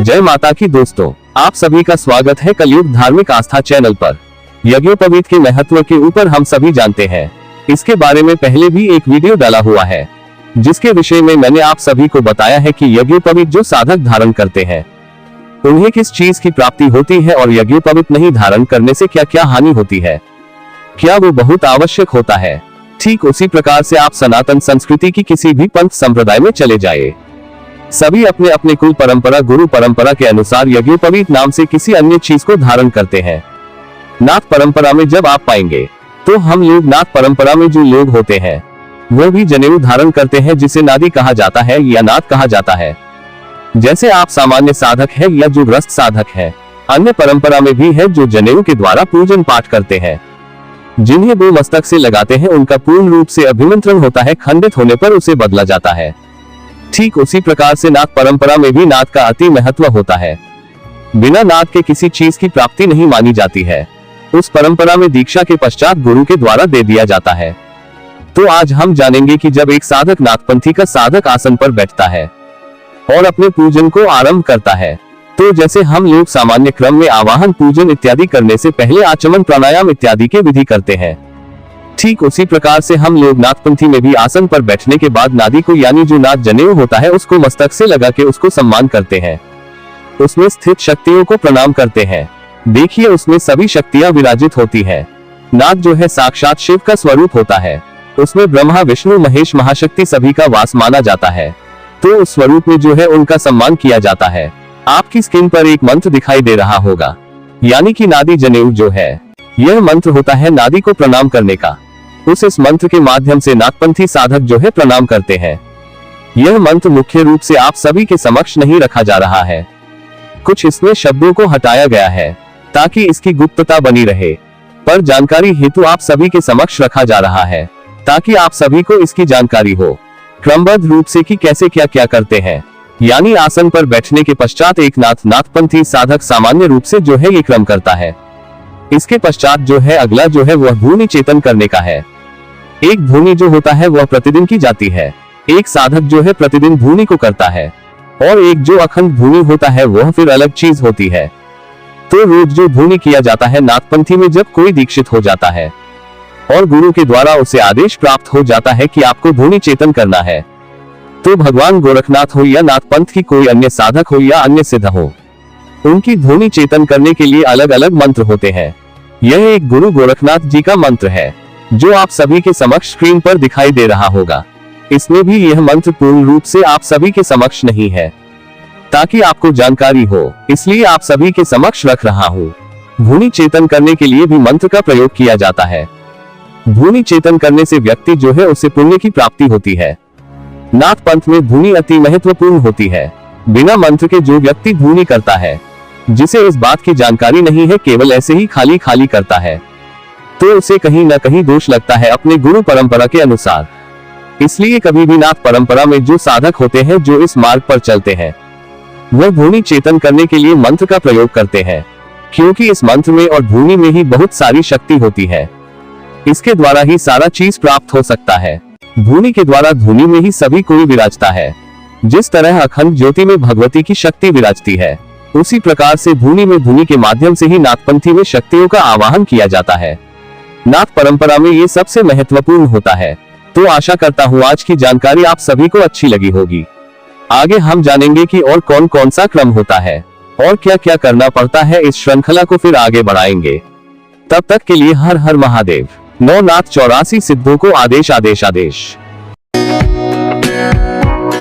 जय माता की दोस्तों, आप सभी का स्वागत है कलयुग धार्मिक आस्था चैनल पर। यज्ञोपवीत के महत्व के ऊपर हम सभी जानते हैं। इसके बारे में पहले भी एक वीडियो डाला हुआ है, जिसके विषय में मैंने आप सभी को बताया है कि यज्ञोपवीत जो साधक धारण करते हैं उन्हें किस चीज की प्राप्ति होती है और यज्ञोपवीत नहीं धारण करने से क्या क्या हानि होती है, क्या वो बहुत आवश्यक होता है। ठीक उसी प्रकार से आप सनातन संस्कृति की किसी भी पंथ संप्रदाय में चले जाए, सभी अपने अपने कुल परंपरा गुरु परंपरा के अनुसार यज्ञोपवीत नाम से किसी अन्य चीज को धारण करते हैं। नाथ परंपरा में जब आप पाएंगे तो हम लोग नाथ परंपरा में जो लोग होते हैं वो भी जनेऊ धारण करते हैं, जिसे नादी कहा जाता है या नाथ कहा जाता है। जैसे आप सामान्य साधक है या जो ग्रस्त साधक है, अन्य परंपरा में भी है जो जनेऊ के द्वारा पूजन पाठ करते हैं, जिन्हें वो मस्तक से लगाते हैं उनका पूर्ण रूप से अभिमंत्रण होता है, खंडित होने पर उसे बदला जाता है। ठीक उसी प्रकार से नाथ परंपरा में भी नाथ का अति महत्व होता है। बिना नाथ के किसी चीज की प्राप्ति नहीं मानी जाती है। उस परंपरा में दीक्षा के पश्चात गुरु के द्वारा दे दिया जाता है। तो आज हम जानेंगे कि जब एक साधक नाथपंथी का साधक आसन पर बैठता है और अपने पूजन को आरंभ करता है, तो जैसे हम लोग सामान्य क्रम में आवाहन पूजन इत्यादि करने से पहले आचमन प्राणायाम इत्यादि के विधि करते हैं, ठीक उसी प्रकार से हम लोग नाथपंथी में भी आसन पर बैठने के बाद नादी को यानी जो नाथ जनेऊ होता है उसको मस्तक से लगा के उसको सम्मान करते हैं, उसमें स्थित शक्तियों को प्रणाम करते हैं। देखिए उसमें सभी शक्तियां विराजित होती हैं। नाथ जो है साक्षात शिव का स्वरूप होता है, उसमें ब्रह्मा विष्णु महेश महाशक्ति सभी का वास माना जाता है, तो उस स्वरूप में जो है उनका सम्मान किया जाता है। आपकी स्क्रीन पर एक मंत्र दिखाई दे रहा होगा, यानी कि नादी जनेऊ जो है यह मंत्र होता है नादी को प्रणाम करने का। इस मंत्र के माध्यम से नाथपंथी साधक जो है प्रणाम करते हैं। यह मंत्र मुख्य रूप से आप सभी के समक्ष नहीं रखा जा रहा है, कुछ इसमें शब्दों को हटाया गया है ताकि इसकी गुप्तता बनी रहे, पर जानकारी हेतु आप सभी के समक्ष रखा जा रहा है ताकि आप सभी को इसकी जानकारी हो क्रमबद्ध रूप से कि कैसे क्या क्या करते हैं। यानी आसन पर बैठने के पश्चात एक नाथपंथी साधक सामान्य रूप से जो है ये क्रम करता है। इसके पश्चात जो है अगला जो है वह भूमि चेतन करने का है। एक भूमि जो होता है वह प्रतिदिन की जाती है, एक साधक जो है प्रतिदिन भूमि को करता है, और एक जो अखंड भूमि होता है वह फिर अलग चीज होती है। तो रोज जो भूमि किया जाता है नाथपंथी में जब कोई दीक्षित हो जाता है और गुरु के द्वारा उसे आदेश प्राप्त हो जाता है कि आपको भूमि चेतन करना है, तो भगवान गोरखनाथ हो या नाथपंथ की कोई अन्य साधक हो या अन्य सिद्ध हो, उनकी भूमि चेतन करने के लिए अलग अलग मंत्र होते हैं। यह एक गुरु गोरखनाथ जी का मंत्र है जो आप सभी के समक्ष स्क्रीन पर दिखाई दे रहा होगा। इसमें भी यह मंत्र पूर्ण रूप से आप सभी के समक्ष नहीं है, ताकि आपको जानकारी हो इसलिए आप सभी के समक्ष रख रहा हूँ। भूमि चेतन करने के लिए भी मंत्र का प्रयोग किया जाता है। भूमि चेतन करने से व्यक्ति जो है उसे पुण्य की प्राप्ति होती है। नाथ पंथ में भूमि अति महत्वपूर्ण होती है। बिना मंत्र के जो व्यक्ति भूमि करता है, जिसे इस बात की जानकारी नहीं है, केवल ऐसे ही खाली खाली करता है, तो उसे कहीं न कहीं दोष लगता है अपने गुरु परंपरा के अनुसार। इसलिए कभी भी नाथ परंपरा में जो साधक होते हैं जो इस मार्ग पर चलते हैं वह भूमि चेतन करने के लिए मंत्र का प्रयोग करते हैं, क्योंकि इस मंत्र में और भूमि में ही बहुत सारी शक्ति होती है। इसके द्वारा ही सारा चीज प्राप्त हो सकता है। भूमि के द्वारा धूनि में ही सभी कोई विराजता है। जिस तरह अखंड ज्योति में भगवती की शक्ति विराजती है, उसी प्रकार से भूमि में धूनि के माध्यम से ही नाथपंथी में शक्तियों का आवाहन किया जाता है। नाथ परंपरा में ये सबसे महत्वपूर्ण होता है। तो आशा करता हूँ आज की जानकारी आप सभी को अच्छी लगी होगी। आगे हम जानेंगे कि और कौन कौन सा क्रम होता है और क्या क्या करना पड़ता है। इस श्रृंखला को फिर आगे बढ़ाएंगे। तब तक के लिए हर हर महादेव। 9 नाथ 84 सिद्धों को आदेश आदेश आदेश।